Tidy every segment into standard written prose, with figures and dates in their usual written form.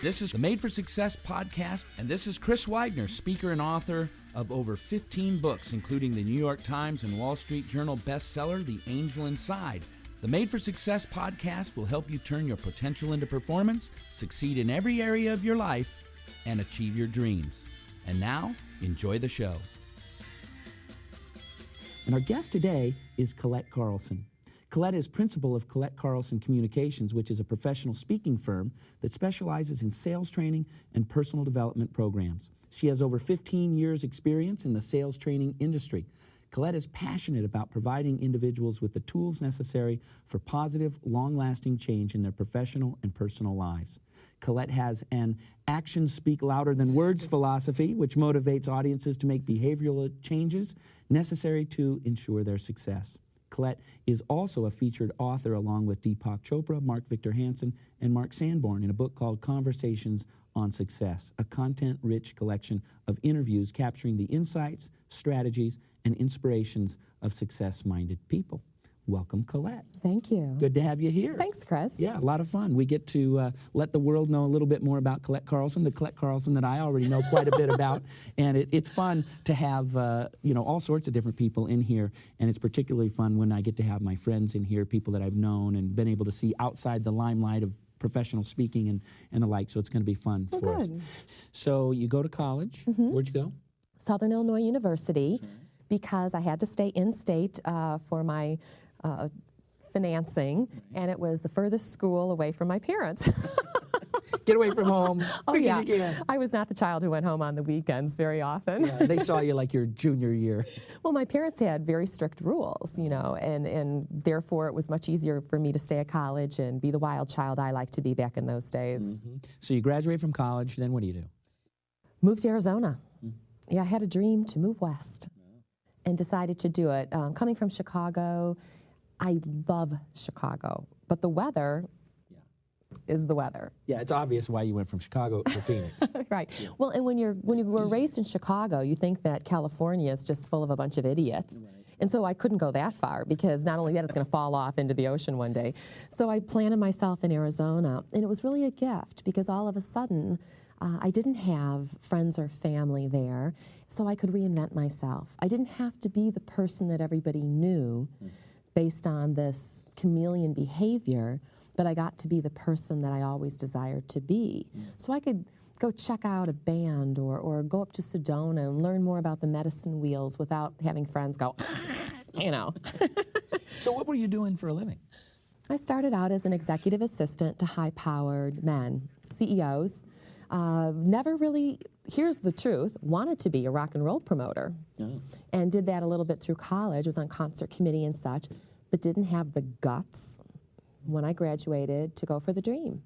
This is the Made for Success podcast, and this is Chris Widener, speaker and author of over 15 books, including the New York Times and Wall Street Journal bestseller, The Angel Inside. The Made for Success podcast will help you turn your potential into performance, succeed in every area of your life, and achieve your dreams. And now, enjoy the show. And our guest today is Colette Carlson. Colette is principal of Colette Carlson Communications, which is a professional speaking firm that specializes in sales training and personal development programs. She has over 15 years' experience in the sales training industry. Colette is passionate about providing individuals with the tools necessary for positive, long-lasting change in their professional and personal lives. Colette has an actions speak louder than words philosophy, which motivates audiences to make behavioral changes necessary to ensure their success. Colette is also a featured author along with Deepak Chopra, Mark Victor Hansen, and Mark Sanborn in a book called Conversations on Success, a content-rich collection of interviews capturing the insights, strategies, and inspirations of success-minded people. Welcome, Colette. Thank you. Good to have you here. Thanks, Chris. Yeah, a lot of fun. We get to let the world know a little bit more about Colette Carlson, the Colette Carlson that I already know quite a bit about. And it's fun to have, all sorts of different people in here. And it's particularly fun when I get to have my friends in here, people that I've known and been able to see outside the limelight of professional speaking and the like. So it's going to be fun for us. So you go to college. Mm-hmm. Where'd you go? Southern Illinois University, because I had to stay in-state for my financing, and it was the furthest school away from my parents. Get away from home. Oh, because yeah. You can. I was not the child who went home on the weekends very often. Yeah, they saw you like your junior year. Well, my parents had very strict rules, and therefore it was much easier for me to stay at college and be the wild child I liked to be back in those days. Mm-hmm. So you graduate from college, then what do you do? Moved to Arizona. Mm-hmm. Yeah, I had a dream to move west and decided to do it. Coming from Chicago, I love Chicago, but the weather is the weather. Yeah, it's obvious why you went from Chicago to Phoenix. Right. Yeah. Well, and when you were raised in Chicago, you think that California is just full of a bunch of idiots. Right. And so I couldn't go that far because not only that, it's going to fall off into the ocean one day. So I planted myself in Arizona, and it was really a gift because all of a sudden, I didn't have friends or family there, so I could reinvent myself. I didn't have to be the person that everybody knew based on this chameleon behavior, but I got to be the person that I always desired to be. So I could go check out a band or go up to Sedona and learn more about the medicine wheels without having friends go, So what were you doing for a living? I started out as an executive assistant to high-powered men, CEOs. Never really, here's the truth, wanted to be a rock and roll promoter. And did that a little bit through college, was on concert committee and such, but didn't have the guts when I graduated to go for the dream.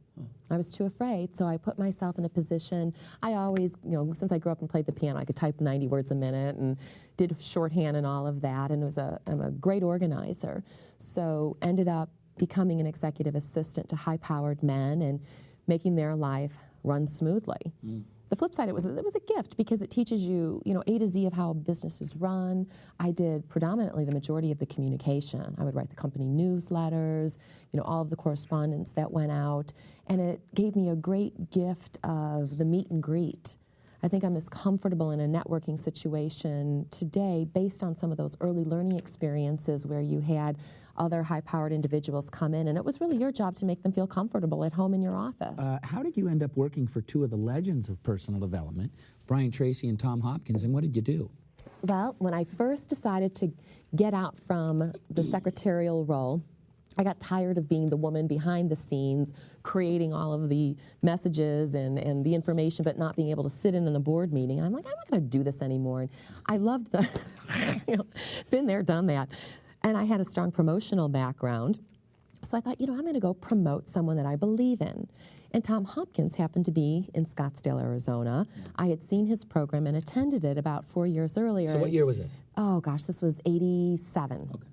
I was too afraid, so I put myself in a position. I always, since I grew up and played the piano, I could type 90 words a minute and did shorthand and all of that, and I'm a great organizer. So ended up becoming an executive assistant to high-powered men and making their life run smoothly. The flip side, it was a gift because it teaches you, A to Z of how a business is run. I did predominantly the majority of the communication. I would write the company newsletters, all of the correspondence that went out, and it gave me a great gift of the meet and greet. I think I'm as comfortable in a networking situation today based on some of those early learning experiences where you had other high-powered individuals come in, and it was really your job to make them feel comfortable at home in your office. How did you end up working for two of the legends of personal development, Brian Tracy and Tom Hopkins, and what did you do? Well, when I first decided to get out from the secretarial role, I got tired of being the woman behind the scenes, creating all of the messages and the information, but not being able to sit in a board meeting. And I'm like, I'm not going to do this anymore. And I loved the, been there, done that. And I had a strong promotional background. So I thought, I'm going to go promote someone that I believe in. And Tom Hopkins happened to be in Scottsdale, Arizona. I had seen his program and attended it about 4 years earlier. So what year was this? Oh, gosh, this was 87. Okay.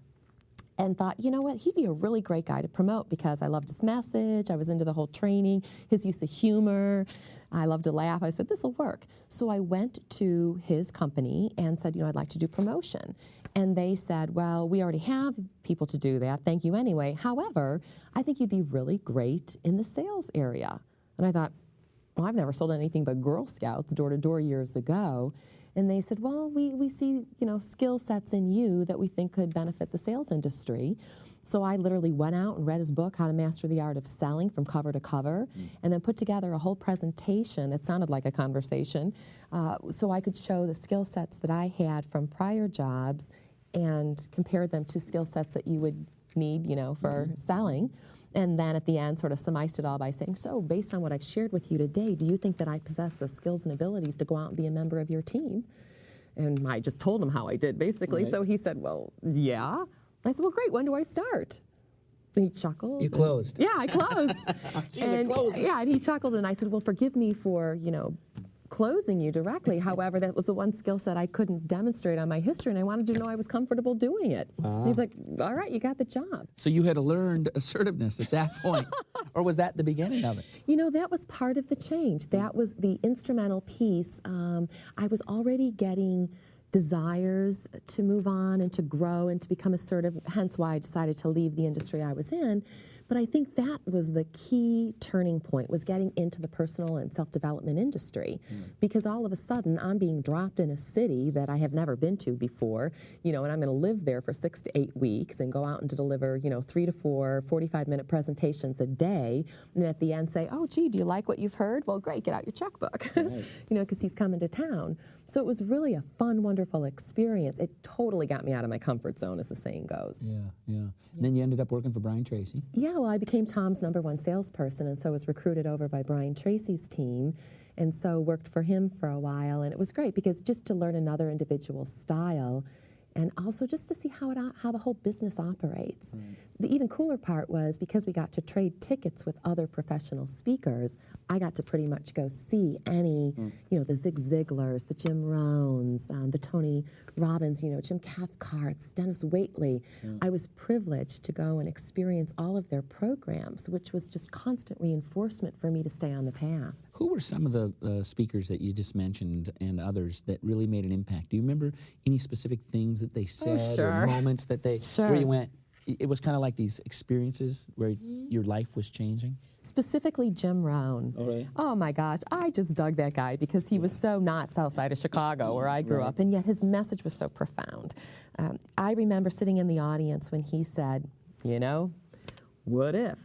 And thought, you know what, he'd be a really great guy to promote because I loved his message, I was into the whole training, his use of humor, I loved to laugh. I said, this will work. So I went to his company and said, I'd like to do promotion. And they said, well, we already have people to do that, thank you anyway. However, I think you'd be really great in the sales area. And I thought, well, I've never sold anything but Girl Scouts door to door years ago. And they said, well, we see, skill sets in you that we think could benefit the sales industry. So I literally went out and read his book, How to Master the Art of Selling from Cover to Cover, and then put together a whole presentation that sounded like a conversation, so I could show the skill sets that I had from prior jobs and compare them to skill sets that you would need, for selling. And then at the end, sort of summarized it all by saying, so based on what I've shared with you today, do you think that I possess the skills and abilities to go out and be a member of your team? And I just told him how I did, basically. Right. So he said, well, yeah. I said, well, great, when do I start? And he chuckled. You closed. Yeah, I closed. She's a closer. Yeah, and he chuckled, and I said, well, forgive me for, closing you directly. However, that was the one skill set I couldn't demonstrate on my history, and I wanted you to know I was comfortable doing it. Wow. He's like, all right, you got the job. So you had learned assertiveness at that point, or was that the beginning of it? That was part of the change. That was the instrumental piece. I was already getting desires to move on and to grow and to become assertive, hence why I decided to leave the industry I was in. But I think that was the key turning point, was getting into the personal and self-development industry. Because all of a sudden, I'm being dropped in a city that I have never been to before, and I'm going to live there for 6 to 8 weeks and go out and to deliver, 3 to 4 45-minute presentations a day, and at the end say, oh, gee, do you like what you've heard? Well, great, get out your checkbook, right. Because he's coming to town. So it was really a fun, wonderful experience. It totally got me out of my comfort zone, as the saying goes. Yeah. And then you ended up working for Brian Tracy. Yeah, well, I became Tom's #1 salesperson, and so was recruited over by Brian Tracy's team, and so worked for him for a while. And it was great because just to learn another individual style, and also just to see how the whole business operates. Right. The even cooler part was, because we got to trade tickets with other professional speakers, I got to pretty much go see any, the Zig Ziglars, the Jim Rohns, the Tony Robbins, Jim Cathcarts, Dennis Waitley. Yeah. I was privileged to go and experience all of their programs, which was just constant reinforcement for me to stay on the path. Who were some of the speakers that you just mentioned and others that really made an impact? Do you remember any specific things that they said or moments that they, where you went, it was kind of like these experiences where your life was changing? Specifically Jim Rohn. Oh, really? Oh my gosh, I just dug that guy because he was so not south side of Chicago where I grew up, and yet his message was so profound. I remember sitting in the audience when he said, what if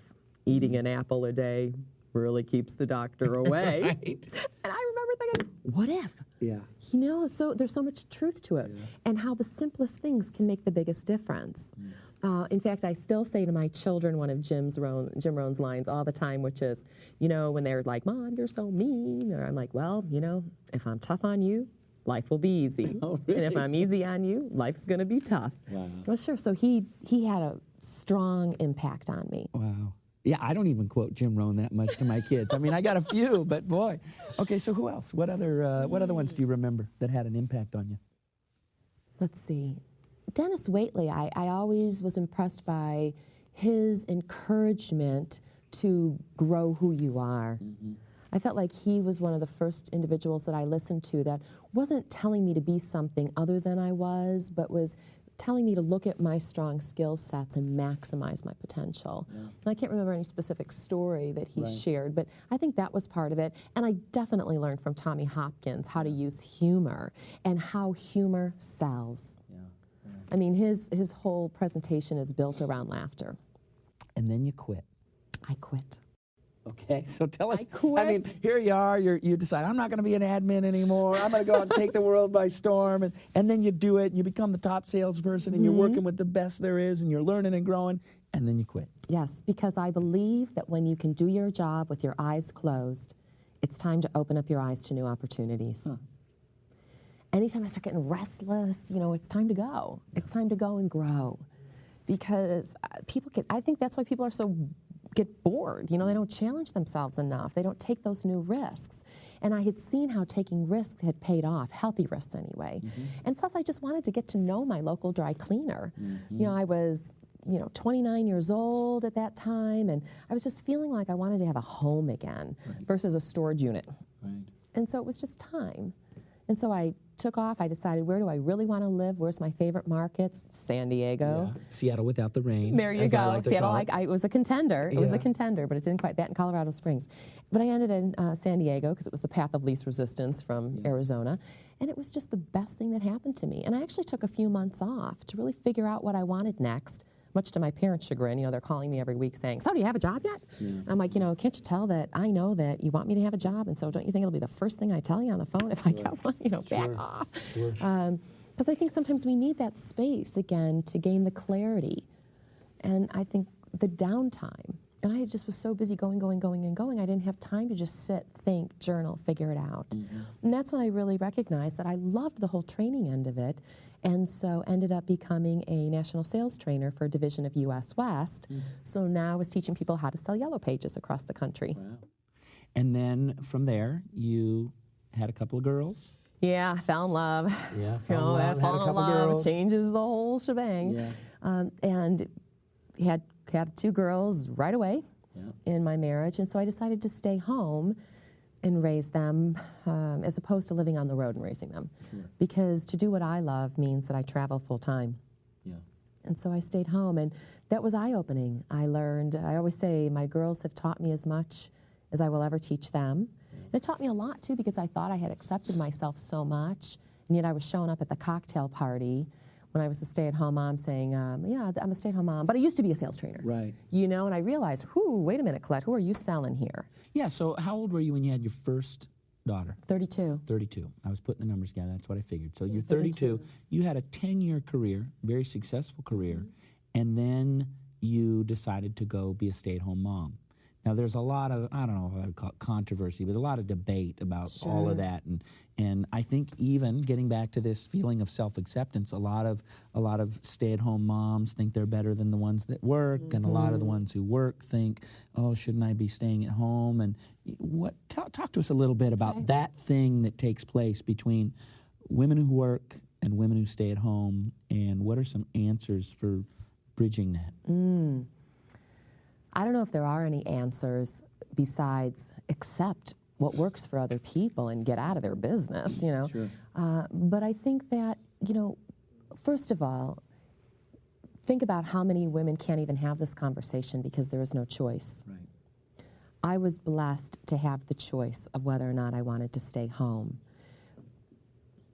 eating an apple a day really keeps the doctor away? Right. And I remember thinking, what if? Yeah. So there's so much truth to it, and how the simplest things can make the biggest difference. In fact, I still say to my children one of Jim Rohn's lines all the time, which is, when they're like, Mom, you're so mean, or I'm like, well, if I'm tough on you, life will be easy. Oh, really? And if I'm easy on you, life's going to be tough. Wow. Well, sure. So he had a strong impact on me. Wow. Yeah, I don't even quote Jim Rohn that much to my kids. I mean, I got a few, but boy. Okay, so who else? What other ones do you remember that had an impact on you? Let's see. Dennis Waitley, I always was impressed by his encouragement to grow who you are. I felt like he was one of the first individuals that I listened to that wasn't telling me to be something other than I was, but was telling me to look at my strong skill sets and maximize my potential. Yeah. And I can't remember any specific story that he shared, but I think that was part of it. And I definitely learned from Tommy Hopkins how to use humor and how humor sells. I mean, his whole presentation is built around laughter. And then you quit. I quit. Okay, so tell us. I quit. I mean, here you are. You decide, I'm not going to be an admin anymore. I'm going to go out and take the world by storm. And then you do it. And you become the top salesperson, and you're working with the best there is, and you're learning and growing. And then you quit. Yes, because I believe that when you can do your job with your eyes closed, it's time to open up your eyes to new opportunities. Anytime I start getting restless, it's time to go. It's time to go and grow. Because I think that's why people are get bored. They don't challenge themselves enough. They don't take those new risks. And I had seen how taking risks had paid off, healthy risks anyway. And plus, I just wanted to get to know my local dry cleaner. I was 29 years old at that time, and I was just feeling like I wanted to have a home again versus a storage unit. And so it was just time. And so I took off. I decided, where do I really want to live? Where's my favorite markets? San Diego. Yeah. Seattle without the rain. There you go. Like Seattle, it was a contender. It was a contender, but it didn't quite. That in Colorado Springs. But I ended in San Diego because it was the path of least resistance from Arizona. And it was just the best thing that happened to me. And I actually took a few months off to really figure out what I wanted next, much to my parents' chagrin. You know, they're calling me every week saying, so do you have a job yet? Yeah. And I'm like, you know, can't you tell that I know that you want me to have a job? And so don't you think it'll be the first thing I tell you on the phone if I get one? You know, back off. Sure. Because I think sometimes we need that space, again, to gain the clarity. And I think the downtime. And I just was so busy going, I didn't have time to just sit, think, journal, figure it out. Mm-hmm. And that's when I really recognized that I loved the whole training end of it, and so ended up becoming a national sales trainer for a division of U.S. West. Mm-hmm. So now I was teaching people how to sell Yellow Pages across the country. Wow. And then from there, you had a couple of girls? Yeah, fell in love. Yeah, fell in love, girls. Changes the whole shebang. Yeah. And had 2 girls right away in my marriage, and so I decided to stay home and raise them as opposed to living on the road and raising them. Sure. Because to do what I love means that I travel full time. Yeah. And so I stayed home, and that was eye-opening. I always say my girls have taught me as much as I will ever teach them. Yeah. And it taught me a lot, too, because I thought I had accepted myself so much, and yet I was showing up at the cocktail party when I was a stay-at-home mom saying, yeah, I'm a stay-at-home mom, but I used to be a sales trainer. Right. You know, and I realized, wait a minute, Colette, who are you selling here? Yeah, so how old were you when you had your first daughter? 32. 32. I was putting the numbers together, that's what I figured. So you're 32. You had a 10-year career, very successful career, and then you decided to go be a stay-at-home mom. Now, there's a lot of, I don't know if I would call it controversy, but a lot of debate about all of that. And I think even getting back to this feeling of self-acceptance, a lot of stay-at-home moms think they're better than the ones that work, and a lot of the ones who work think, oh, shouldn't I be staying at home? And talk to us a little bit about that thing that takes place between women who work and women who stay at home, and what are some answers for bridging that? I don't know if there are any answers besides accept what works for other people and get out of their business, you know. Sure. But I think that, you know, first of all, think about how many women can't even have this conversation because there is no choice. Right. I was blessed to have the choice of whether or not I wanted to stay home.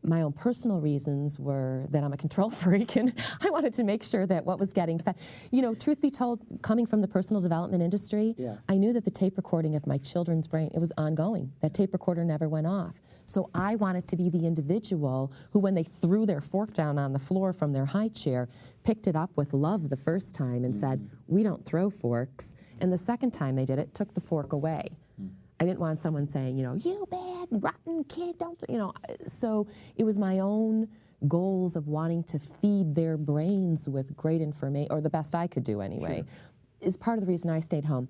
My own personal reasons were that I'm a control freak, and I wanted to make sure that what was getting fed. You know, truth be told, coming from the personal development industry, I knew that the tape recording of my children's brain, it was ongoing. That tape recorder never went off. So I wanted to be the individual who, when they threw their fork down on the floor from their high chair, picked it up with love the first time and said, we don't throw forks. And the second time they did it, took the fork away. I didn't want someone saying, you know, you bad, rotten kid, don't, you know. So it was my own goals of wanting to feed their brains with great information, or the best I could do anyway, is part of the reason I stayed home.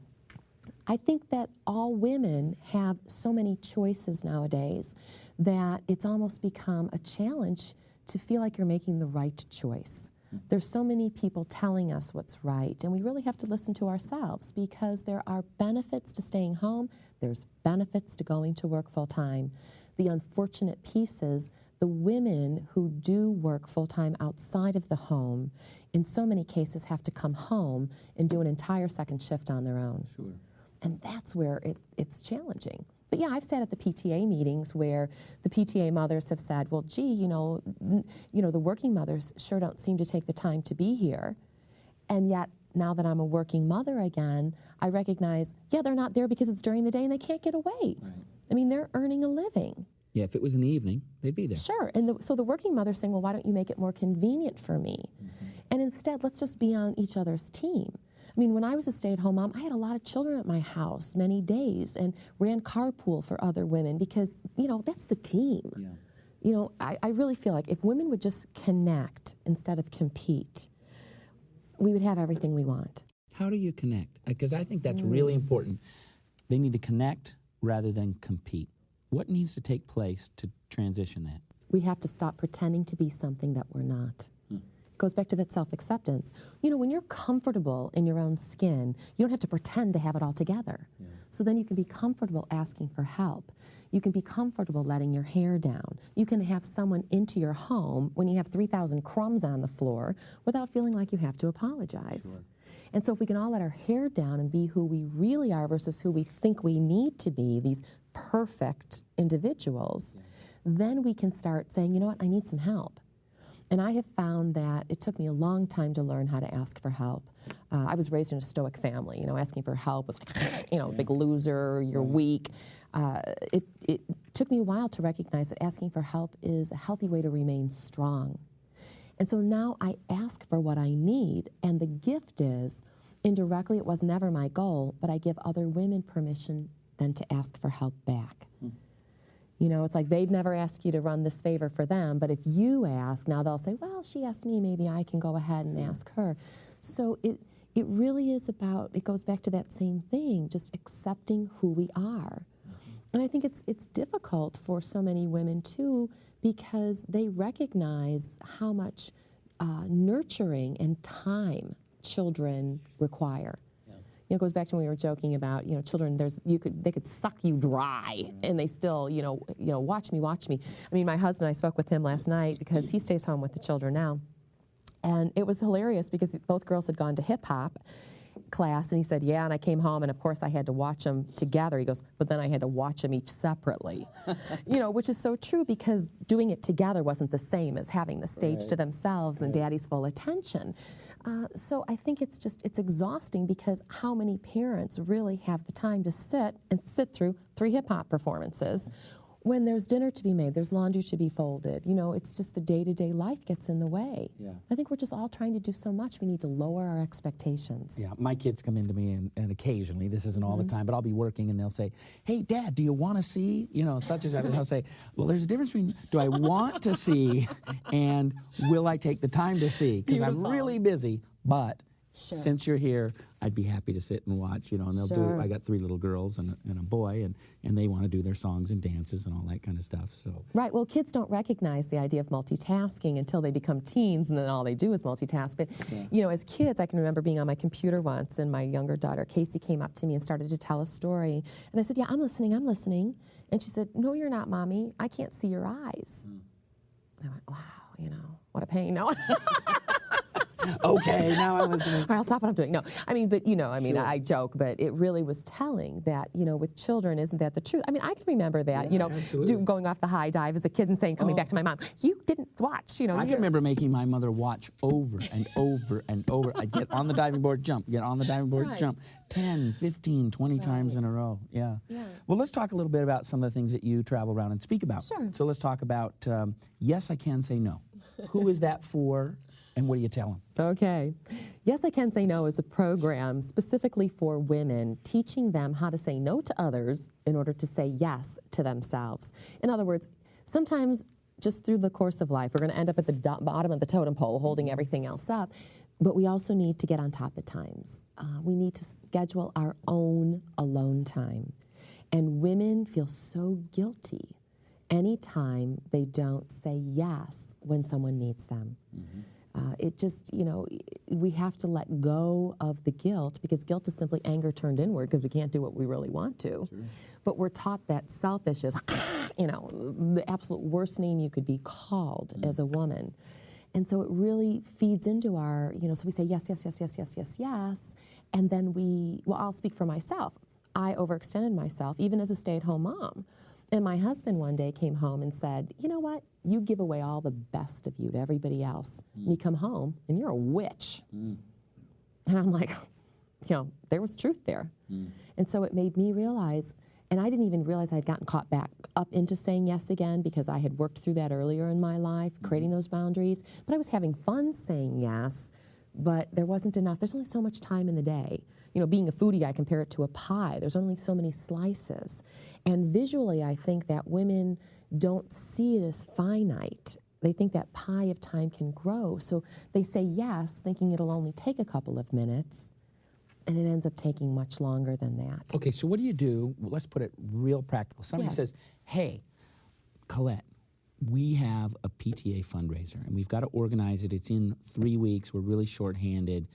I think that all women have so many choices nowadays that it's almost become a challenge to feel like you're making the right choice. There's so many people telling us what's right, and we really have to listen to ourselves, because there are benefits to staying home, there's benefits to going to work full-time. The unfortunate piece is the women who do work full-time outside of the home, in so many cases, have to come home and do an entire second shift on their own. Sure. And that's where it's challenging. But yeah, I've sat at the PTA meetings where the PTA mothers have said, well, gee, you know, the working mothers sure don't seem to take the time to be here. And yet, now that I'm a working mother again, I recognize, yeah, they're not there because it's during the day and they can't get away. Right. I mean, they're earning a living. Yeah, if it was in the evening, they'd be there. Sure, and so the working mother's saying, well, why don't you make it more convenient for me? And instead, let's just be on each other's team. I mean, when I was a stay-at-home mom, I had a lot of children at my house many days and ran carpool for other women because, you know, that's the team. Yeah. You know, I really feel like if women would just connect instead of compete, we would have everything we want. How do you connect? Because I think that's really important. They need to connect rather than compete. What needs to take place to transition that? We have to stop pretending to be something that we're not. Goes back to that self-acceptance. You know, when you're comfortable in your own skin, you don't have to pretend to have it all together. Yeah. So then you can be comfortable asking for help. You can be comfortable letting your hair down. You can have someone into your home when you have 3,000 crumbs on the floor without feeling like you have to apologize. Sure. And so if we can all let our hair down and be who we really are versus who we think we need to be, these perfect individuals, yeah, then we can start saying, you know what, I need some help. And I have found that it took me a long time to learn how to ask for help. I was raised in a stoic family. You know, asking for help was like, you know, big loser, you're weak. It took me a while to recognize that asking for help is a healthy way to remain strong. And so now I ask for what I need, and the gift is, indirectly, it was never my goal, but I give other women permission then to ask for help back. You know, it's like they'd never ask you to run this favor for them, but if you ask, now they'll say, well, she asked me, maybe I can go ahead and ask her. So it really is about, it goes back to that same thing, just accepting who we are. And I think it's difficult for so many women, too, because they recognize how much nurturing and time children require. You know, it goes back to when we were joking about, you know, children. They could suck you dry, and they still, you know, watch me. I mean, my husband, I spoke with him last night because he stays home with the children now, and it was hilarious because both girls had gone to hip hop class, and he said, yeah, and I came home, and of course I had to watch them together. He goes, but then I had to watch them each separately, you know, which is so true because doing it together wasn't the same as having the stage to themselves and daddy's full attention. So I think it's exhausting because how many parents really have the time to sit through 3 hip-hop performances when there's dinner to be made, there's laundry to be folded. You know, it's just the day-to-day life gets in the way. Yeah. I think we're just all trying to do so much. We need to lower our expectations. Yeah, my kids come into me and occasionally, this isn't all the time, but I'll be working and they'll say, hey, Dad, do you want to see, you know, such and such? And I'll say, well, there's a difference between do I want to see and will I take the time to see? Because I'm really busy, but since you're here, I'd be happy to sit and watch, you know, and they'll do, I got 3 little girls and a boy, and they want to do their songs and dances and all that kind of stuff, so. Right, well, kids don't recognize the idea of multitasking until they become teens, and then all they do is multitask. But, you know, as kids, I can remember being on my computer once, and my younger daughter, Casey, came up to me and started to tell a story. And I said, yeah, I'm listening. And she said, no, you're not, Mommy. I can't see your eyes. And I went, wow, you know, what a pain. No. Okay, now I'm listening. All right, I'll stop what I'm doing. No, I mean, but, you know, I mean, I joke, but it really was telling that, you know, with children, isn't that the truth? I mean, I can remember that, you know, going off the high dive as a kid and saying, coming back to my mom, you didn't watch, you know. I can remember making my mother watch over and over and over. I'd get on the diving board, jump, get on the diving board, jump, 10, 15, 20 times in a row. Yeah. Well, let's talk a little bit about some of the things that you travel around and speak about. Sure. So let's talk about Yes, I Can Say No. Who is that for? And what do you tell them? Okay. Yes, I Can Say No is a program specifically for women, teaching them how to say no to others in order to say yes to themselves. In other words, sometimes just through the course of life, we're going to end up at the bottom of the totem pole holding everything else up, but we also need to get on top at times. We need to schedule our own alone time. And women feel so guilty anytime they don't say yes when someone needs them. It just, you know, we have to let go of the guilt because guilt is simply anger turned inward because we can't do what we really want to. But we're taught that selfish is, you know, the absolute worst name you could be called as a woman. And so it really feeds into our, you know, so we say yes, yes, yes, yes, yes, yes, yes. And then well, I'll speak for myself. I overextended myself, even as a stay-at-home mom. And my husband one day came home and said, you know what? You give away all the best of you to everybody else. And you come home and you're a witch. And I'm like, you know, there was truth there. And so it made me realize, and I didn't even realize I had gotten caught back up into saying yes again because I had worked through that earlier in my life, creating those boundaries. But I was having fun saying yes, but there wasn't enough. There's only so much time in the day. You know, being a foodie, I compare it to a pie. There's only so many slices. And visually, I think that women don't see it as finite. They think that pie of time can grow. So they say yes, thinking it'll only take a couple of minutes, and it ends up taking much longer than that. Okay, so what do you do? Well, let's put it real practical. Somebody says, hey, Colette, we have a PTA fundraiser, and we've got to organize it. It's in 3 weeks. We're really shorthanded.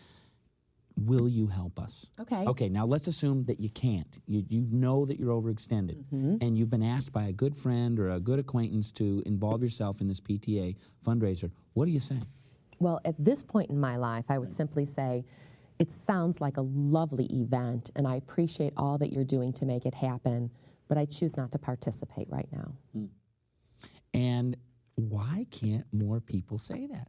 Will you help us? Okay. Okay, now let's assume that you can't. You know that you're overextended, and you've been asked by a good friend or a good acquaintance to involve yourself in this PTA fundraiser. What do you say? Well, at this point in my life, I would simply say, it sounds like a lovely event, and I appreciate all that you're doing to make it happen, but I choose not to participate right now. And why can't more people say that?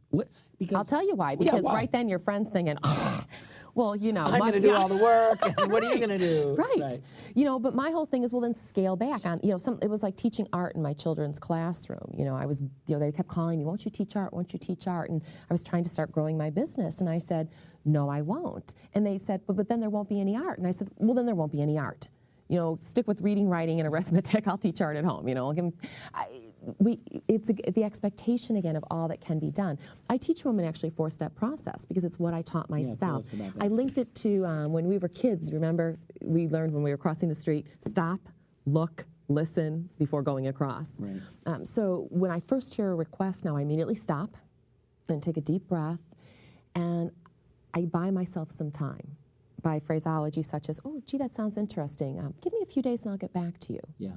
Because I'll tell you why. Because why? right then your friend's thinking, oh, well, you know. I'm going to do all the work, and what are you going to do? Right. You know, but my whole thing is, well, then scale back on, you know, it was like teaching art in my children's classroom. You know, they kept calling me, won't you teach art, won't you teach art? And I was trying to start growing my business, and I said, no, I won't. And they said, but then there won't be any art. And I said, well, then there won't be any art. You know, stick with reading, writing, and arithmetic. I'll teach art at home, you know. It's the expectation, again, of all that can be done. I teach women actually a 4-step process because it's what I taught myself. I linked it to when we were kids. Remember, we learned when we were crossing the street, stop, look, listen before going across. Right. So when I first hear a request now, I immediately stop, then take a deep breath, and I buy myself some time by phraseology such as, oh, gee, that sounds interesting. Give me a few days and I'll get back to you. Yeah.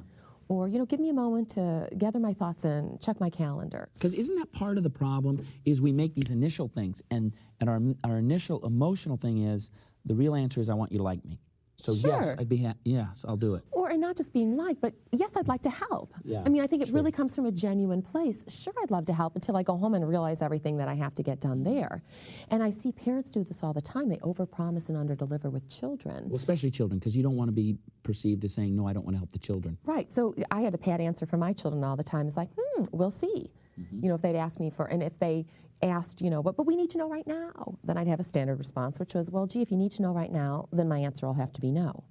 Or, you know, give me a moment to gather my thoughts and check my calendar. Because isn't that part of the problem is we make these initial things, and our initial emotional thing is, the real answer is I want you to like me. So sure. Yes, I'd be yes, I'll do it. And not just being liked, but yes, I'd like to help. Yeah, I mean, I think it really comes from a genuine place. Sure, I'd love to help until I go home and realize everything that I have to get done there. And I see parents do this all the time. They overpromise and underdeliver with children. Well, especially children, because you don't want to be perceived as saying, no, I don't want to help the children. Right. So I had a pat answer for my children all the time. It's like, we'll see. You know, if they'd ask me and if they asked, you know, but we need to know right now, then I'd have a standard response, which was, well, gee, if you need to know right now, then my answer will have to be no.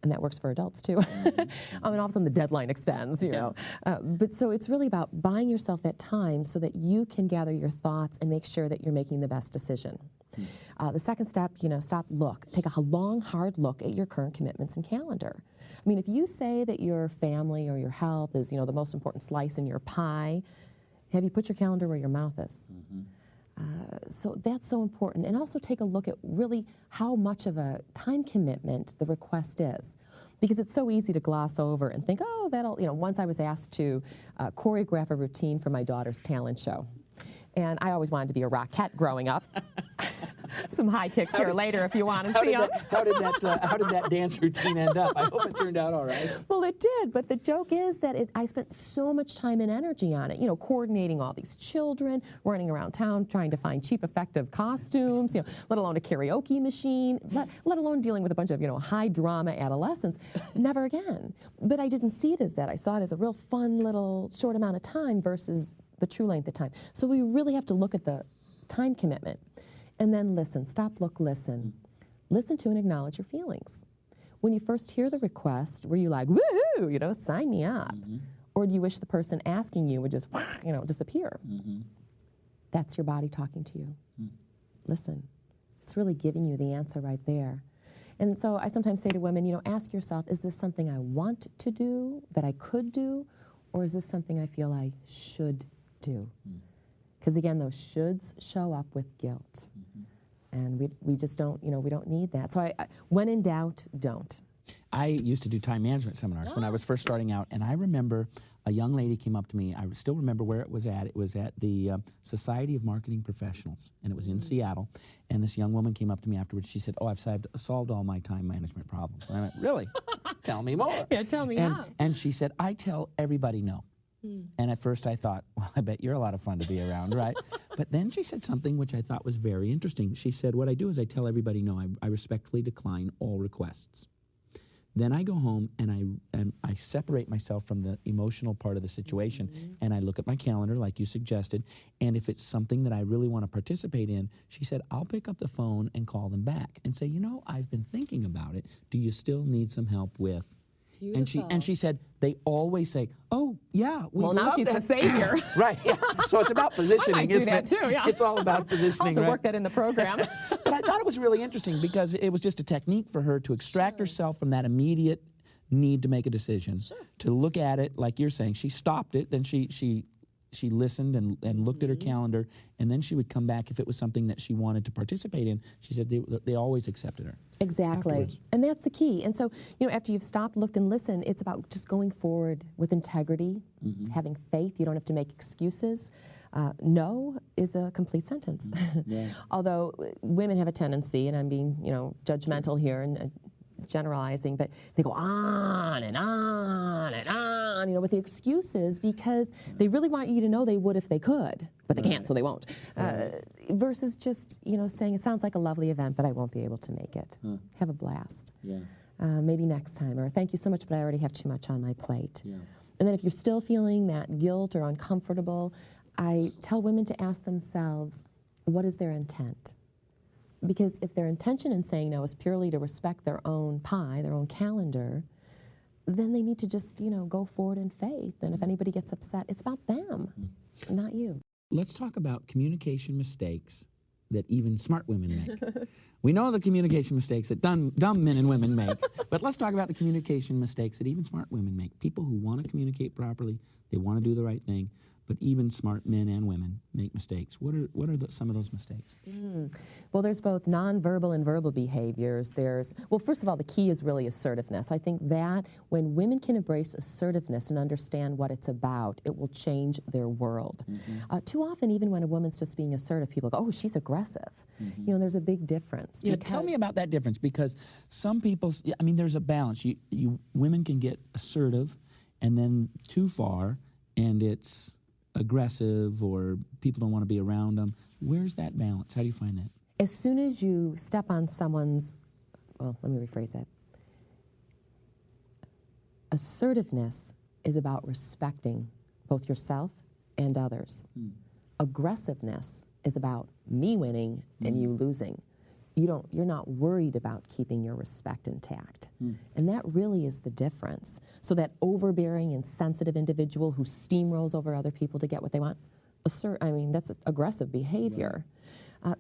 And that works for adults too. And all of a sudden the deadline extends, you know. But so it's really about buying yourself that time so that you can gather your thoughts and make sure that you're making the best decision. The second step, you know, stop, look. Take a long, hard look at your current commitments and calendar. I mean, if you say that your family or your health is, you know, the most important slice in your pie, have you put your calendar where your mouth is? So that's so important. And also take a look at really how much of a time commitment the request is. Because it's so easy to gloss over and think, oh, that'll, you know, once I was asked to choreograph a routine for my daughter's talent show. And I always wanted to be a rockette growing up. Some high kicks here later if you want to see them. How did that dance routine end up? I hope it turned out all right. Well, it did, but the joke is that I spent so much time and energy on it, you know, coordinating all these children, running around town trying to find cheap, effective costumes, you know, let alone a karaoke machine, let alone dealing with a bunch of, you know, high drama adolescents. Never again. But I didn't see it as that. I saw it as a real fun little short amount of time versus the true length of time. So we really have to look at the time commitment. And then listen, stop, look, listen. Listen to and acknowledge your feelings. When you first hear the request, were you like, woohoo, you know, sign me up? Or do you wish the person asking you would just, you know, disappear? That's your body talking to you. Listen. It's really giving you the answer right there. And so I sometimes say to women, you know, ask yourself, is this something I want to do, that I could do, or is this something I feel I should do? Because again, those shoulds show up with guilt. And we just don't, you know, we don't need that. So I when in doubt, don't. I used to do time management seminars when I was first starting out, and I remember a young lady came up to me. I still remember where it was at. It was at the Society of Marketing Professionals, and it was in Seattle. And this young woman came up to me afterwards. She said, oh, I've solved all my time management problems. And I went, really? Tell me more. Yeah, tell me how. And she said, I tell everybody no. And at first I thought, well, I bet you're a lot of fun to be around, right? But then she said something which I thought was very interesting. She said, what I do is I tell everybody no. I respectfully decline all requests. Then I go home and I separate myself from the emotional part of the situation, and I look at my calendar like you suggested, and if it's something that I really want to participate in, she said, I'll pick up the phone and call them back and say, you know, I've been thinking about it. Do you still need some help with? Beautiful. And she said, they always say, oh, yeah, we well, now she's the savior. Right, yeah. So it's about positioning, I might isn't do that it? too, yeah. It's all about positioning, I'll have to right? work that in the program. But I thought it was really interesting because it was just a technique for her to extract herself from that immediate need to make a decision, to look at it, like you're saying. She stopped it, then she she listened and looked at her calendar, and then she would come back if it was something that she wanted to participate in. She said they always accepted her. Exactly. Afterwards. And that's the key. And so, after you've stopped, looked, and listened, it's about just going forward with integrity, having faith. You don't have to make excuses. No is a complete sentence. Yeah. Although women have a tendency, and I'm being, judgmental here and generalizing, but they go on and on and on, with the excuses because they really want you to know they would if they could, but they can't, so they won't. Versus just, saying, it sounds like a lovely event, but I won't be able to make it. Have a blast. Yeah. Maybe next time, or thank you so much, but I already have too much on my plate. Yeah. And then if you're still feeling that guilt or uncomfortable, I tell women to ask themselves, what is their intent? Because if their intention in saying no is purely to respect their own pie, their own calendar, then they need to just, go forward in faith. And if anybody gets upset, it's about them, not you. Let's talk about communication mistakes that even smart women make. We know the communication mistakes that dumb men and women make, but let's talk about the communication mistakes that even smart women make. People who want to communicate properly, they want to do the right thing, but even smart men and women make mistakes. What are some of those mistakes? Well, there's both nonverbal and verbal behaviors. Well, first of all, the key is really assertiveness. I think that when women can embrace assertiveness and understand what it's about, it will change their world. Too often, even when a woman's just being assertive, people go, oh, she's aggressive. There's a big difference. Yeah, tell me about that difference, because some people, there's a balance. Women can get assertive and then too far, and it's aggressive or people don't want to be around them. Where's that balance? How do you find that? As soon as you step on someone's, well, let me rephrase that. Assertiveness is about respecting both yourself and others. Aggressiveness is about me winning and you losing. You're not worried about keeping your respect intact. And that really is the difference. So that overbearing and sensitive individual who steamrolls over other people to get what they want, that's aggressive behavior.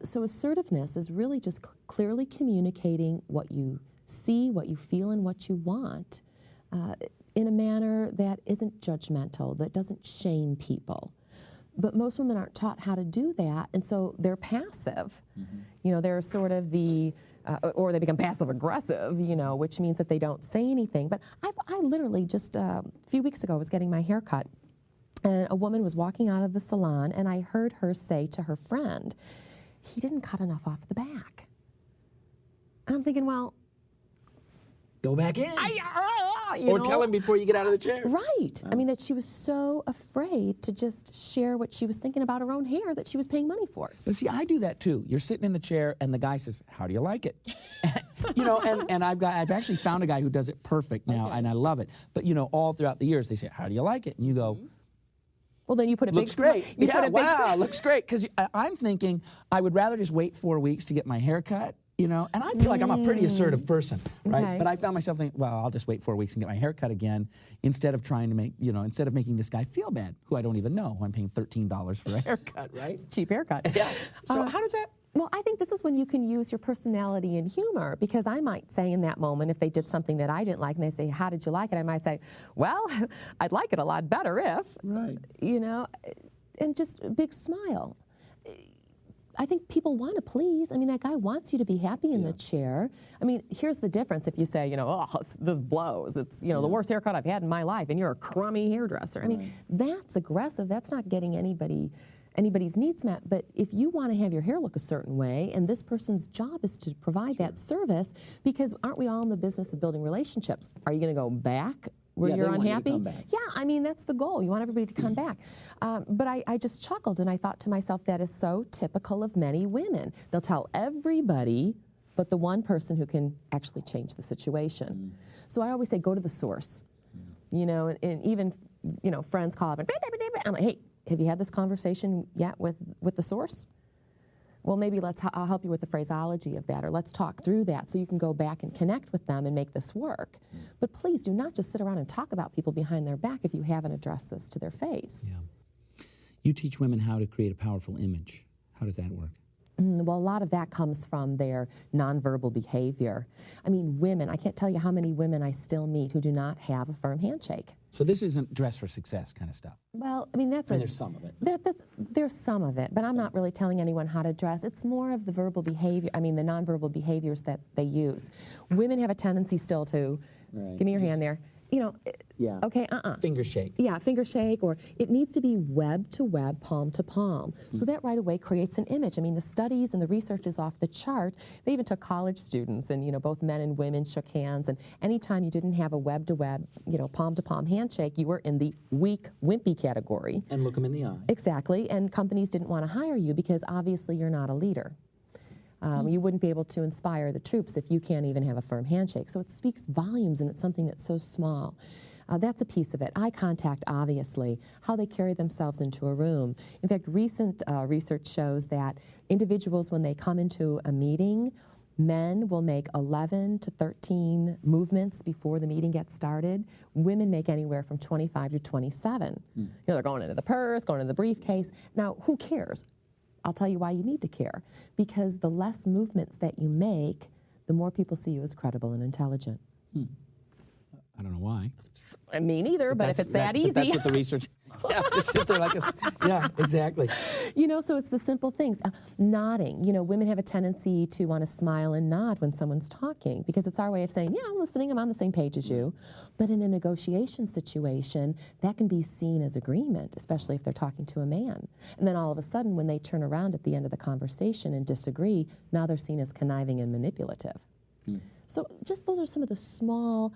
So assertiveness is really just clearly communicating what you see, what you feel, and what you want in a manner that isn't judgmental, that doesn't shame people. But most women aren't taught how to do that, and so they're passive. They're sort of or they become passive-aggressive, which means that they don't say anything. But I literally just a few weeks ago was getting my hair cut, and a woman was walking out of the salon, and I heard her say to her friend, he didn't cut enough off the back. And I'm thinking, well, go back in. Or tell him before you get out of the chair. Right. That she was so afraid to just share what she was thinking about her own hair that she was paying money for. But see, I do that too. You're sitting in the chair and the guy says, how do you like it? and I've actually found a guy who does it perfect now, and I love it. But all throughout the years they say, how do you like it? And you go, well, then you put a looks great. Wow, looks great. Because I'm thinking I would rather just wait 4 weeks to get my hair cut. And I feel like I'm a pretty assertive person, right? Okay. But I found myself thinking, well, I'll just wait 4 weeks and get my hair cut again, instead of trying to instead of making this guy feel bad, who I don't even know, who I'm paying $13 for a haircut, right? It's a cheap haircut. Yeah. So how does that? Well, I think this is when you can use your personality and humor, because I might say in that moment, if they did something that I didn't like and they say, how did you like it? I might say, well, I'd like it a lot better if, right. And just a big smile. I think people want to please. That guy wants you to be happy in the chair. Here's the difference if you say, oh, this blows. It's, the worst haircut I've had in my life, and you're a crummy hairdresser. That's aggressive. That's not getting anybody's needs met. But if you want to have your hair look a certain way, and this person's job is to provide that service, because aren't we all in the business of building relationships? Are you going to go back where you're unhappy? Yeah, that's the goal. You want everybody to come back. But I just chuckled, and I thought to myself, that is so typical of many women. They'll tell everybody but the one person who can actually change the situation. So I always say, go to the source. And even, friends call up and I'm like, hey, have you had this conversation yet with the source? Well, maybe I'll help you with the phraseology of that, or let's talk through that so you can go back and connect with them and make this work. But please do not just sit around and talk about people behind their back if you haven't addressed this to their face. Yeah. You teach women how to create a powerful image. How does that work? Well, a lot of that comes from their nonverbal behavior. I mean, women, I can't tell you how many women I still meet who do not have a firm handshake. So this isn't dress for success kind of stuff. Well, I mean, there's some of it. There's some of it, but I'm not really telling anyone how to dress. It's more of the verbal behavior, the nonverbal behaviors that they use. Women have a tendency still to, give me your hand there, Yeah. Okay, Finger shake. Yeah, finger shake, or it needs to be web to web, palm to palm. So that right away creates an image. I mean, the studies and the research is off the chart. They even took college students, and both men and women shook hands. And anytime you didn't have a web to web, palm to palm handshake, you were in the weak, wimpy category. And look them in the eye. Exactly, and companies didn't want to hire you because obviously you're not a leader. You wouldn't be able to inspire the troops if you can't even have a firm handshake. So it speaks volumes, and it's something that's so small. That's a piece of it. Eye contact, obviously, how they carry themselves into a room. In fact, recent research shows that individuals, when they come into a meeting, men will make 11 to 13 movements before the meeting gets started. Women make anywhere from 25 to 27. They're going into the purse, going into the briefcase. Now, who cares? I'll tell you why you need to care. Because the less movements that you make, the more people see you as credible and intelligent. I don't know why. Me neither, but if it's that easy. That's what the research. Yeah, just sit there like yeah, exactly. So it's the simple things. Nodding. Women have a tendency to want to smile and nod when someone's talking because it's our way of saying, yeah, I'm listening, I'm on the same page as you. But in a negotiation situation, that can be seen as agreement, especially if they're talking to a man. And then all of a sudden, when they turn around at the end of the conversation and disagree, now they're seen as conniving and manipulative. So just those are some of the small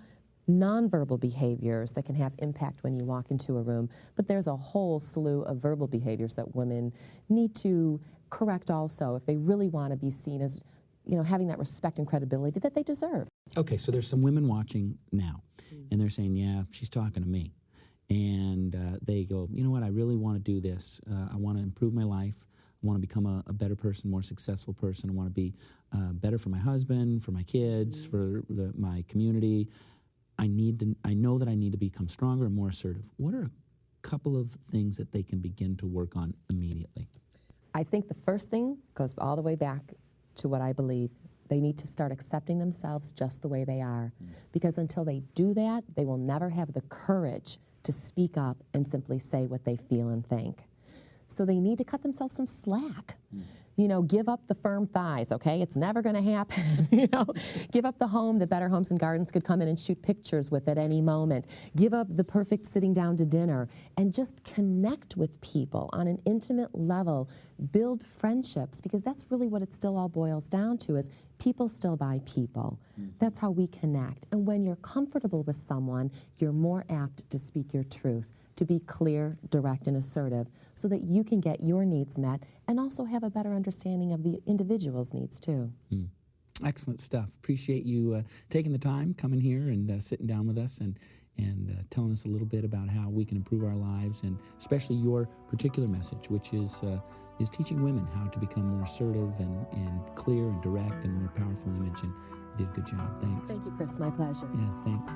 nonverbal behaviors that can have impact when you walk into a room, but there's a whole slew of verbal behaviors that women need to correct also if they really want to be seen as, having that respect and credibility that they deserve. Okay, so there's some women watching now, and they're saying, yeah, she's talking to me. And they go, you know what, I really want to do this. I want to improve my life. I want to become a better person, more successful person. I want to be better for my husband, for my kids, for my community. I know that I need to become stronger and more assertive. What are a couple of things that they can begin to work on immediately? I think the first thing goes all the way back to what I believe. They need to start accepting themselves just the way they are. Because until they do that, they will never have the courage to speak up and simply say what they feel and think. So they need to cut themselves some slack. Give up the firm thighs, okay? It's never going to happen. Give up the home that Better Homes and Gardens could come in and shoot pictures with at any moment. Give up the perfect sitting down to dinner and just connect with people on an intimate level. Build friendships, because that's really what it still all boils down to, is people still buy people. That's how we connect. And when you're comfortable with someone, you're more apt to speak your truth, to be clear, direct, and assertive so that you can get your needs met and also have a better understanding of the individual's needs, too. Excellent stuff. Appreciate you taking the time, coming here and sitting down with us and telling us a little bit about how we can improve our lives, and especially your particular message, which is teaching women how to become more assertive and clear and direct and more powerful image. And you did a good job. Thanks. Thank you, Chris. My pleasure. Yeah, thanks.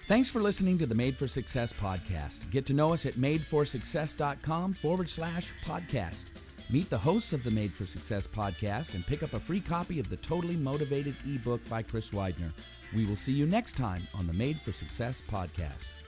Thanks for listening to the Made for Success podcast. Get to know us at madeforsuccess.com/podcast. Meet the hosts of the Made for Success podcast and pick up a free copy of the Totally Motivated ebook by Chris Widener. We will see you next time on the Made for Success podcast.